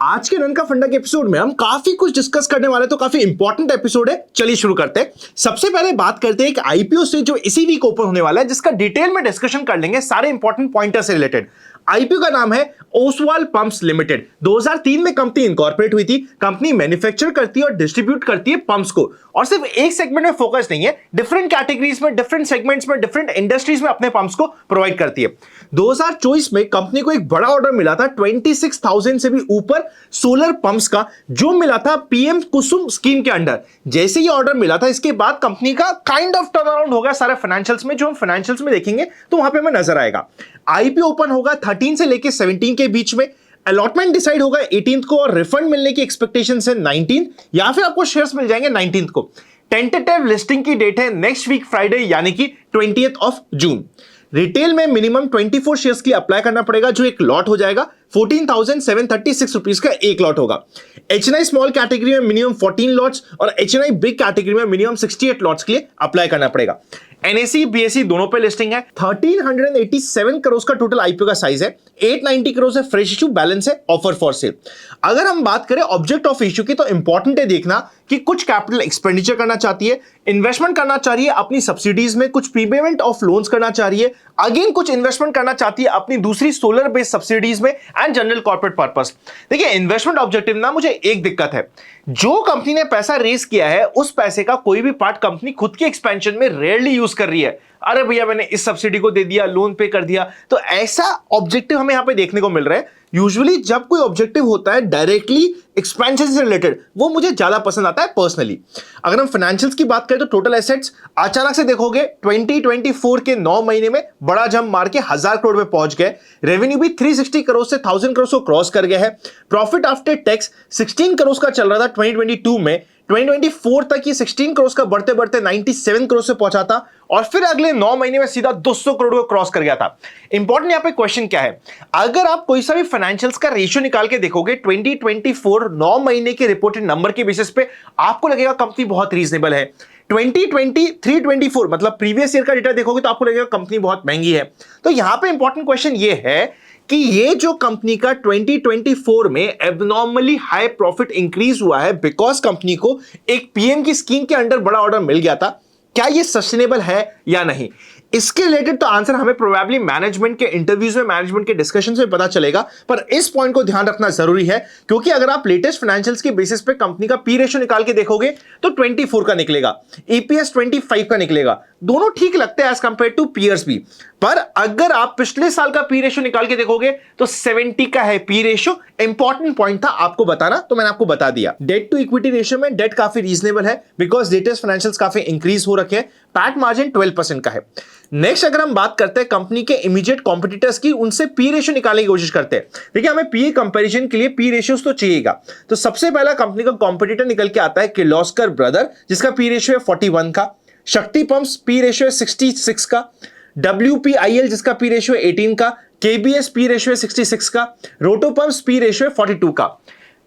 आज के रन का फंडा के एपिसोड में हम काफी कुछ डिस्कस करने वाले, तो काफी इंपॉर्टेंट एपिसोड है। चलिए शुरू करते हैं। सबसे पहले बात करते हैं एक आईपीओ से जो इसी वीक ओपन होने वाला है, जिसका डिटेल में डिस्कशन कर लेंगे सारे इंपॉर्टेंट पॉइंटर से रिलेटेड। आईपीओ का नाम है ओसवाल पंप्स लिमिटेड। 2003 में कंपनी इनकॉर्पोरेट हुई थी। कंपनी मैन्युफैक्चर करती है और डिस्ट्रीब्यूट करती है पंप्स को, और सिर्फ एक सेगमेंट में फोकस नहीं है, डिफरेंट कैटेगरीज में, डिफरेंट सेगमेंट्स में, डिफरेंट इंडस्ट्रीज में अपने पंप्स को प्रोवाइड करती है। 2024 में कंपनी को एक बड़ा ऑर्डर मिला था 26,000 से भी ऊपर सोलर पंप्स का, जो मिला था पीएम कुसुम स्कीम के अंडर। जैसे ये ऑर्डर मिला था, इसके बाद कंपनी का काइंड ऑफ टर्न अराउंड होगा सारे फाइनेंशियल्स में। जो हम फाइनेंशियल्स में देखेंगे तो वहां पे हमें नजर आएगा। आईपीओ ओपन होगा 13 से लेके 17 के बीच में। अलॉटमेंट डिसाइड होगा 18th को, और रिफंड मिलने की एक्सपेक्टेशन है 19th, या फिर आपको शेयर्स मिल जाएंगे 19th को। टेंटेटिव लिस्टिंग की डेट है नेक्स्ट वीक फ्राइडे, यानी कि 20th ऑफ जून। रिटेल में मिनिमम 24 शेयर्स के लिए अप्लाई करना पड़ेगा, जो एक लॉट हो जाएगा 14,736 रुपीज का एक लॉट होगा। एचएनआई स्मॉल कैटेगरी में मिनिमम 14 लॉट्स और एचएनआई बिग कैटेगरी में मिनिमम 68 लॉट्स के लिए अप्लाई करना पड़ेगा। एनएसई बीएसई दोनों पे लिस्टिंग है। 1387 करोड़ का टोटल आईपीओ का साइज है। 890 करोड़ है फ्रेश इशू, बैलेंस है ऑफर फॉर सेल। अगर हम बात करें ऑब्जेक्ट ऑफ इश्यू की, तो इंपॉर्टेंट है देखना कि कुछ कैपिटल एक्सपेंडिचर करना चाहती है, इन्वेस्टमेंट करना चाह रही है अपनी सब्सिडीज में, कुछ प्रीपेमेंट ऑफ लोन्स करना चाह रही है, अगेन कुछ इन्वेस्टमेंट करना चाहती है अपनी दूसरी सोलर बेस्ड सब्सिडीज में एंड जनरल कॉर्पोरेट पर्पस। देखिए, इन्वेस्टमेंट ऑब्जेक्टिव ना, मुझे एक दिक्कत है, जो कंपनी ने पैसा रेज किया है उस पैसे का कोई भी पार्ट कंपनी खुद के एक्सपेंशन में रेयरली यूज कर रही है। अरे भैया, मैंने इस सब्सिडी को दे दिया, लोन पे कर दिया, तो ऐसा ऑब्जेक्टिव हमें यहां पे देखने को मिल रहा है। यूजुअली जब कोई ऑब्जेक्टिव होता है डायरेक्टली एक्सपेंशन से रिलेटेड, वो मुझे ज्यादा पसंद आता है पर्सनली। अगर हम फाइनेंशियल्स की बात करें तो टोटल एसेट्स अचानक से देखोगे 2024 के 9 महीने में बड़ा जंप मार के 1000 करोड़ पे पहुंच गए। रेवेन्यू भी 360 करोड़ से 1000 करोड़ को क्रॉस कर गया है। प्रॉफिट आफ्टर टैक्स 16 करोड़ का चल रहा था 2022 में, 2024 तक ये 16 करोड़ का बढ़ते बढ़ते 97 करोड़ से पहुंचा था, और फिर अगले 9 महीने में सीधा 200 करोड़ को क्रॉस कर गया था। इंपॉर्टेंट यहां पे क्वेश्चन क्या है, अगर आप कोई सा भी फाइनेंशियल्स का रेशियो निकाल के देखोगे 2024 9 महीने के रिपोर्टेड नंबर के बेसिस पे, आपको लगेगा कंपनी बहुत रीजनेबल है। 2023-24 मतलब प्रीवियस ईयर का डेटा देखोगे तो आपको लगेगा कंपनी बहुत महंगी है। तो यहां पे इंपॉर्टेंट क्वेश्चन ये है कि ये जो कंपनी का 2024 में एबनॉर्मली हाई प्रॉफिट इंक्रीज हुआ है बिकॉज कंपनी को एक पीएम की स्कीम के अंडर बड़ा ऑर्डर मिल गया था, क्या ये सस्टेनेबल है या नहीं? इसके रिलेटेड तो आंसर हमें प्रोबेबली मैनेजमेंट के इंटरव्यूज में, मैनेजमेंट के डिस्कशन में पता चलेगा, पर इस पॉइंट को ध्यान रखना जरूरी है, क्योंकि अगर आप लेटेस्ट फाइनेंशियल्स के बेसिस पे कंपनी का पी रेशियो निकाल के देखोगे तो 24 का निकलेगा, ईपीएस 25 का निकलेगा। दोनों ठीक लगते हैं एज कंपेयर टू पीयर्स भी, पर अगर आप पिछले साल का पी रेशियो निकाल के देखोगे तो 70 का है पी रेशियो। इंपॉर्टेंट पॉइंट था आपको बताना, तो मैंने आपको बता दिया। डेट टू इक्विटी रेशियो में डेट काफी रीजनेबल है बिकॉज लेटेस्ट फाइनेंशियल्स काफी इंक्रीज हो रखे हैं। पैट मार्जिन 12% का है। नेक्स्ट अगर हम बात करते हैं कंपनी के इमीडिएट कॉम्पिटिटर्स की, उनसे पी रेशियो निकालने की कोशिश करते हैं। देखिए, हमें पी कंपैरिजन के लिए पी रेशियोस तो चाहिएगा। तो सबसे पहला कंपनी का कॉम्पिटिटर निकल के आता है किर्लोस्कर ब्रदर, जिसका पी रेशियो है 41 का। शक्ति पंप्स पी रेशियो है 66 का। WPIL जिसका पी रेशियो है 18 का। KBS पी रेशियो है 66 का। रोटो पंप्स पी रेशियो है 42 का।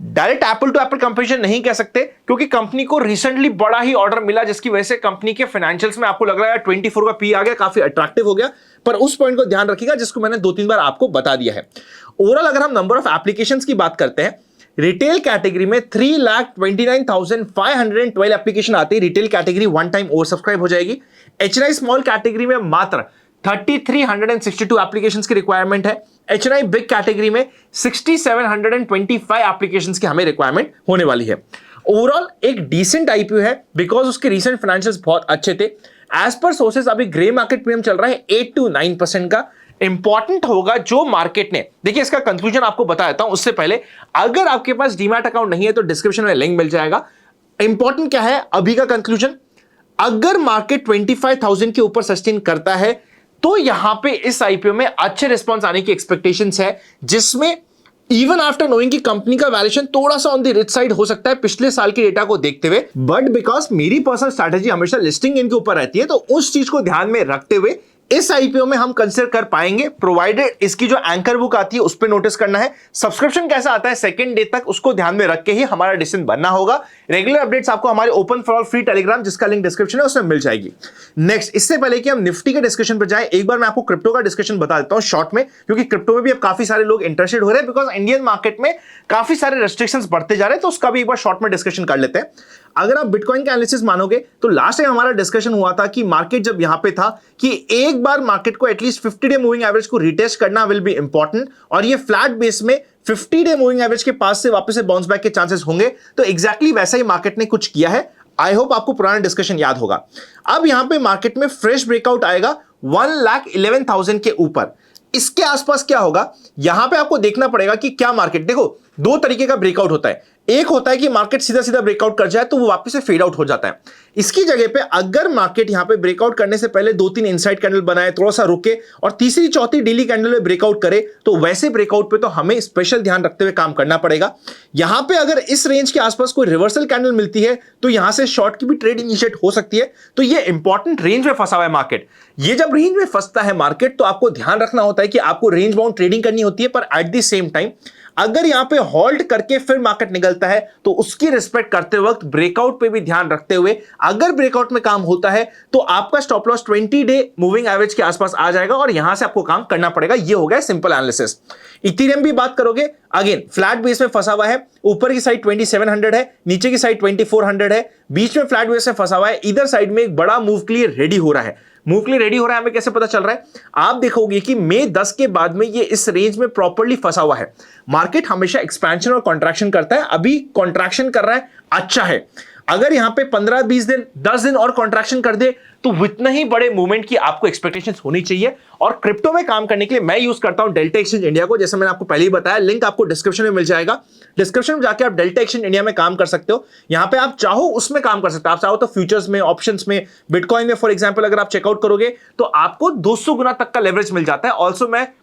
Direct apple to apple comparison नहीं कह सकते, क्योंकि कंपनी को रिसेंटली बड़ा ही ऑर्डर मिला, जिसकी वजह से कंपनी के फाइनेंशियल्स में आपको लग रहा है 24 का पी आ गया, काफी अट्रैक्टिव हो गया। पर उस पॉइंट को ध्यान रखिएगा जिसको मैंने 2-3 बार आपको बता दिया है। ओवरऑल अगर हम नंबर ऑफ एप्लीकेशंस की बात करते हैं, रिटेल कैटेगरी में 3,29,512 एप्लीकेशन आती है। Retail category one time over subscribe हो जाएगी। एचएनआई स्मॉल कैटेगरी में मात्र 3,362 एप्लीकेशंस की रिक्वायरमेंट है। एचएनआई बिग कैटेगरी में 6,725 एप्लीकेशंस की हमें रिक्वायरमेंट होने वाली है। ओवरऑल एक डिसेंट आईपीओ है बिकॉज उसके रिसेंट फाइनेंशियल्स बहुत अच्छे थे। एज पर सोर्सेस अभी ग्रे मार्केट प्रीमियम चल रहा है 8 to 9% का। इंपॉर्टेंट होगा जो मार्केट ने, देखिए इसका कंक्लूजन आपको बता देता हूं उससे पहले, अगर आपके पास डीमैट अकाउंट नहीं है तो डिस्क्रिप्शन में लिंक मिल जाएगा। इंपॉर्टेंट क्या है अभी का कंक्लूजन, अगर मार्केट 25,000 के ऊपर सस्टेन करता है तो यहां पे इस आईपीओ में अच्छे रिस्पॉन्स आने की एक्सपेक्टेशंस है, जिसमें इवन आफ्टर नोइंग की कंपनी का वैल्यूएशन थोड़ा सा ऑन द रिच साइड हो सकता है पिछले साल के डेटा को देखते हुए, बट बिकॉज मेरी पर्सनल स्ट्रैटेजी हमेशा लिस्टिंग इनके ऊपर रहती है, तो उस चीज को ध्यान में रखते हुए इस आईपीओ में हम कंसीडर कर पाएंगे, प्रोवाइडेड इसकी जो एंकर बुक आती है उस पर नोटिस करना है। सब्सक्रिप्शन कैसा आता है सेकंड डे तक, उसको ध्यान में रख के ही हमारा डिसीजन बनना होगा। रेगुलर अपडेट्स आपको हमारे open for all free Telegram, जिसका लिंक डिस्क्रिप्शन है, उसमें मिल जाएगी। नेक्स्ट, इससे पहले कि हम निफ्टी के डिस्कशन पर जाए, एक बार मैं आपको क्रिप्टो का डिस्कशन बता देता हूं शॉर्ट में, क्योंकि क्रिप्टो में भी अब काफी सारे लोग इंटरेस्टेड हो रहे हैं, बिकॉज इंडियन मार्केट में काफी सारे रेस्ट्रिक्शंस बढ़ते जा रहे हैं, तो उसका भी एक बार शॉर्ट में डिस्कशन कर लेते हैं। अगर आप बिटकॉइन के एनालिसिस मानोगे तो लास्ट टाइम हमारा डिस्कशन हुआ था कि मार्केट जब यहां पे था कि एक बार मार्केट को एटलीस्ट 50 डे मूविंग एवरेज को रिटेस्ट करना विल बी इंपॉर्टेंट, और ये फ्लैट बेस में 50 डे मूविंग एवरेज के पास से वापस से बाउंस बैक के चांसेस होंगे। तो एग्जैक्टली वैसा ही मार्केट ने कुछ किया है। आई होप आपको पुराना डिस्कशन याद होगा। अब यहां पे मार्केट में फ्रेश ब्रेकआउट आएगा 1,11,000 के ऊपर। इसके आसपास क्या होगा, यहां पे आपको देखना पड़ेगा कि क्या मार्केट, देखो दो तरीके का ब्रेकआउट होता है। एक होता है कि मार्केट सीधा सीधा ब्रेकआउट कर जाए तो वो वापस से फेड आउट हो जाता है। इसकी जगह पे अगर मार्केट यहां पे ब्रेकआउट करने से पहले 2-3 इनसाइड कैंडल बनाए, थोड़ा सा रुके और तीसरी चौथी डेली कैंडल में ब्रेकआउट करे, तो वैसे ब्रेकआउट पे तो हमें स्पेशल ध्यान रखते हुए काम करना पड़ेगा। यहां पे अगर इस रेंज के आसपास कोई रिवर्सल कैंडल मिलती है तो यहां से शॉर्ट की भी ट्रेड इनिशिएट हो सकती है। तो ये इंपॉर्टेंट रेंज में फंसा हुआ है मार्केट। ये जब रेंज में फंसता है मार्केट तो आपको ध्यान रखना होता है कि आपको रेंज बाउंड ट्रेडिंग करनी होती है, पर एट द सेम टाइम अगर यहां पे होल्ड करके फिर मार्केट निकलता है तो उसकी रिस्पेक्ट करते वक्त ब्रेकआउट पे भी ध्यान रखते हुए अगर ब्रेकआउट में काम होता है तो आपका stop loss 20 day moving average के आसपास आ जाएगा और यहां से आपको काम करना पड़ेगा। ये हो गया सिंपल एनालिसिस। इथेरियम भी बात करोगे, अगेन फ्लैट बेस में फंसा हुआ है। ऊपर की साइड 2700 है, नीचे की साइड 2400 है, बीच में फ्लैट बेस में फंसा हुआ है। इधर साइड में एक बड़ा मूव के लिए रेडी हो रहा है। मूव के लिए रेडी हो रहा है हमें कैसे पता चल रहा है, आप देखोगे कि मई 10 के बाद में ये इस रेंज में प्रॉपर्ली फंसा हुआ है। मार्केट हमेशा एक्सपेंशन और कॉन्ट्रैक्शन करता है, अभी कॉन्ट्रैक्शन कर रहा है, अच्छा है। अगर यहां पे 15-20 दिन 10 दिन और कॉन्ट्रैक्शन कर दे तो इतना ही बड़े मूवमेंट की आपको एक्सपेक्टेशंस होनी चाहिए। और क्रिप्टो में काम करने के लिए मैं यूज करता हूं डेल्टा एक्सचेंज इंडिया को, जैसे मैंने आपको पहले ही बताया, लिंक आपको डिस्क्रिप्शन में मिल जाएगा। डिस्क्रिप्शन में जाकर आप डेल्टा एक्सचेंज इंडिया में काम कर सकते हो। यहां पे आप चाहो उसमें काम कर सकते हो, आप चाहो तो फ्यूचर्स में, ऑप्शंस में, बिटकॉइन में फॉर एग्जांपल अगर आप चेकआउट करोगे तो आपको 200 गुना तक का लेवरेज मिल जाता है।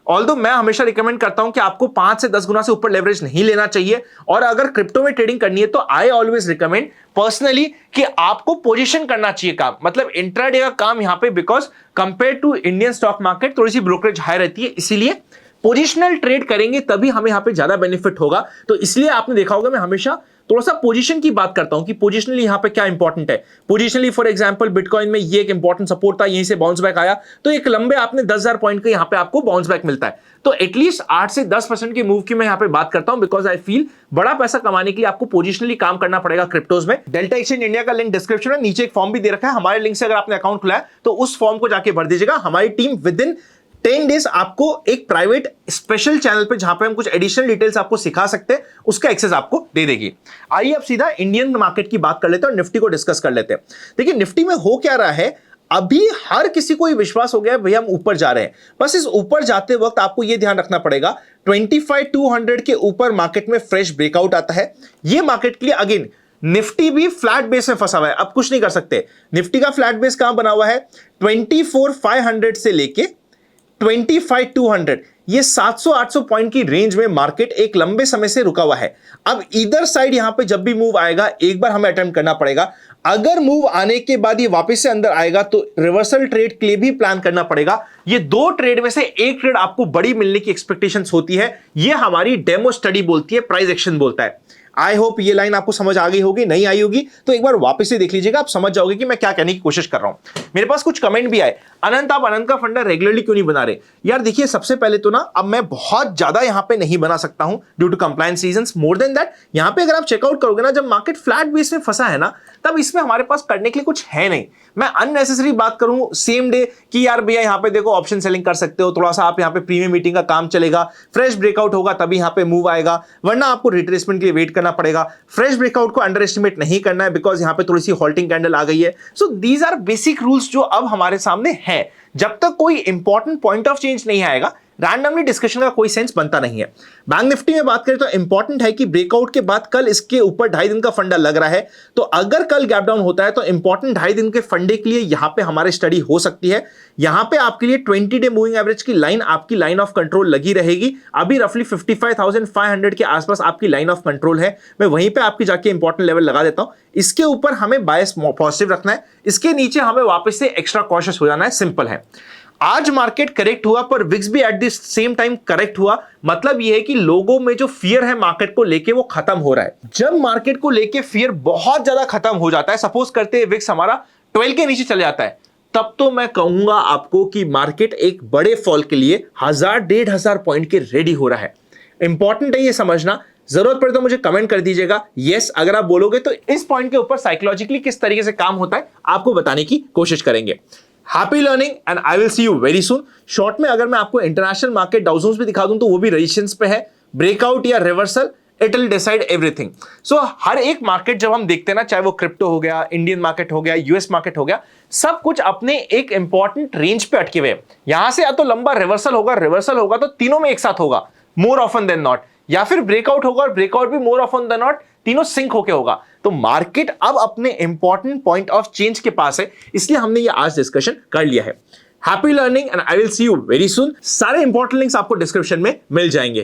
ऑल्दो मैं हमेशा रिकमेंड करता हूं कि आपको 5 से 10 गुना से ऊपर लेवरेज नहीं लेना चाहिए। और अगर क्रिप्टो में ट्रेडिंग करनी है तो आई ऑलवेज रिकमेंड पर्सनली कि आपको पोजीशन करना चाहिए काम, मतलब इंट्राडे का काम यहां पे, because compare to Indian stock market थोड़ी सी ब्रोकरेज हाई रहती है, इसीलिए पोजिशनल ट्रेड करेंगे तभी हमें यहां पे ज्यादा बेनिफिट होगा। तो इसलिए आपने देखा होगा मैं हमेशा थोड़ा सा पोजीशन की बात करता हूं कि पोजिशनली यहां पे क्या इंपॉर्टेंट है। पोजिशनली फॉर एग्जांपल बिटकॉइन में ये एक इंपॉर्टेंट सपोर्ट था, यहीं से बाउंस बैक आया तो एक लंबे आपने 10,000 पॉइंट का यहां पे आपको बाउंस बैक मिलता है। तो एटलीस्ट 8 से 10% की मूव की मैं यहां पे बात करता हूं, बिकॉज आई फील बड़ा पैसा कमाने के लिए आपको पोजिशनली काम करना पड़ेगा क्रिप्टोज में। डेल्टा एक्सचेंज इंडिया का लिंक डिस्क्रिप्शन में, नीचे एक फॉर्म भी दे रखा है, हमारे लिंक से अगर आपने अकाउंट खुला है तो उस फॉर्म को जाके भर दीजिएगा। हमारी टीम विद इन 10 डेज आपको एक प्राइवेट स्पेशल चैनल पे, जहां पे हम कुछ एडिशनल डिटेल्स आपको सिखा सकते हैं, उसका एक्सेस आपको दे देगी। आइए अब सीधा इंडियन मार्केट की बात कर लेते हैं और निफ्टी को डिस्कस कर लेते हैं। देखिए निफ्टी में हो क्या रहा है, अभी हर किसी को ये विश्वास हो गया है भैया हम ऊपर जा रहे हैं। बस इस ऊपर जाते वक्त आपको ये ध्यान रखना पड़ेगा 25,200 के ऊपर मार्केट में फ्रेश ब्रेकआउट आता है। ये मार्केट के लिए अगेन निफ्टी भी फ्लैट बेस में फंसा हुआ है, अब कुछ नहीं कर सकते। निफ्टी का फ्लैट बेस कहां बना हुआ है, 24,500 से लेके 25,200, ये 700-800 पॉइंट की रेंज में मार्केट एक लंबे समय से रुका हुआ है। अब इधर साइड यहां पे जब भी मूव आएगा एक बार हमें अटेम्प्ट करना पड़ेगा। अगर मूव आने के बाद ये वापस से अंदर आएगा तो रिवर्सल ट्रेड के लिए भी प्लान करना पड़ेगा। ये दो ट्रेड में से एक ट्रेड आपको बड़ी मिलने की एक्सपेक्टेशंस होती है, ये हमारी डेमो स्टडी बोलती है, प्राइस एक्शन बोलता है। आई होप ये लाइन आपको समझ आ गई होगी, नहीं आई होगी तो एक बार वापस से देख लीजिएगा, आप समझ जाओगे कि मैं क्या कहने की कोशिश कर रहा हूं। मेरे पास कुछ कमेंट भी आए, अनंत आप अनंत का फंडा रेगुलरली क्यों नहीं बना रहे। यार देखिए सबसे पहले तो ना अब मैं बहुत ज्यादा यहां पे नहीं बना सकता हूं due to compliance reasons. More than that यहां पे अगर आप चेकआउट करोगे ना, जब मार्केट फ्लैट बेस में फंसा है ना, तब इसमें हमारे पास करने के लिए कुछ है नहीं। मैं अननेसेसरी बात करूं सेम डे कि यार भैया यहां पे देखो ऑप्शन सेलिंग कर सकते हो, थोड़ा सा आप यहां पे प्रीमियम मीटिंग का काम चलेगा, फ्रेश ब्रेकआउट होगा तभी यहां पे मूव आएगा, वरना आपको रिट्रेसमेंट के लिए वेट करना पड़ेगा। फ्रेश ब्रेकआउट को अंडर एस्टिमेट नहीं करना है, बिकॉज यहां पे थोड़ी सी हॉल्टिंग कैंडल आ गई है। So these are basic rules जो अब हमारे सामने है। जब तक कोई इंपॉर्टेंट पॉइंट ऑफ चेंज नहीं आएगा, रैंडमली डिस्कशन का कोई सेंस बनता नहीं है। बैंक निफ्टी में बात करें तो इंपॉर्टेंट है कि ब्रेकआउट के बाद कल इसके ऊपर 2.5 दिन का फंडा लग रहा है, तो अगर कल गैप डाउन होता है तो इंपॉर्टेंट 2.5 दिन के फंडे के लिए यहां पे हमारी स्टडी हो सकती है। यहां पे आपके लिए 20 डे मूविंग एवरेज की लाइन, आपकी लाइन ऑफ कंट्रोल लगी रहेगी। अभी रफली 55,500 के आसपास आपकी लाइन ऑफ कंट्रोल है, मैं वहीं पे आपकी जाके इंपॉर्टेंट लेवल लगा देता हूं। इसके ऊपर हमें बायस पॉजिटिव रखना है, इसके नीचे हमें वापस से एक्स्ट्रा कॉशियस हो जाना है, सिंपल है। आज मार्केट करेक्ट हुआ पर विक्स भी at the same time correct हुआ। मतलब यह है कि लोगों में जो फियर है मार्केट को लेके वो खत्म हो रहा है। जब मार्केट को लेके फियर बहुत ज्यादा खत्म हो जाता है, सपोज करते हैं विक्स हमारा 12 के नीचे चले जाता है, तब तो मैं कहूंगा आपको कि मार्केट एक बड़े फॉल के लिए 1000-1500 पॉइंट के रेडी हो रहा है। इंपॉर्टेंट है ये समझना। जरूरत पड़े तो मुझे कमेंट कर दीजिएगा यस, अगर आप बोलोगे तो इस पॉइंट के ऊपर साइकोलॉजिकली किस तरीके से काम होता है आपको बताने की कोशिश करेंगे। Happy learning and I will see you very soon. Short में अगर मैं आपको इंटरनेशनल मार्केट डाउ जोन्स भी दिखा दूं तो वो भी रेजिस्टेंस पे है, ब्रेकआउट या reversal it will decide everything. So हर एक मार्केट जब हम देखते हैं ना, चाहे वो क्रिप्टो हो गया, इंडियन मार्केट हो गया, यूएस मार्केट हो गया, सब कुछ अपने एक इंपॉर्टेंट रेंज पे अटके हुए हैं। यहां से या तो लंबा रिवर्सल होगा तो तीनों में एक साथ होगा मोर ऑफन देन नॉट, या फिर ब्रेकआउट होगा और ब्रेकआउट भी मोर ऑफन देन नॉट, तीनों सिंक होके होगा। तो मार्केट अब अपने इंपॉर्टेंट पॉइंट ऑफ चेंज के पास है, इसलिए हमने ये आज डिस्कशन कर लिया है। Happy learning and I will see you very soon. सारे इंपॉर्टेंट लिंक्स आपको डिस्क्रिप्शन में मिल जाएंगे।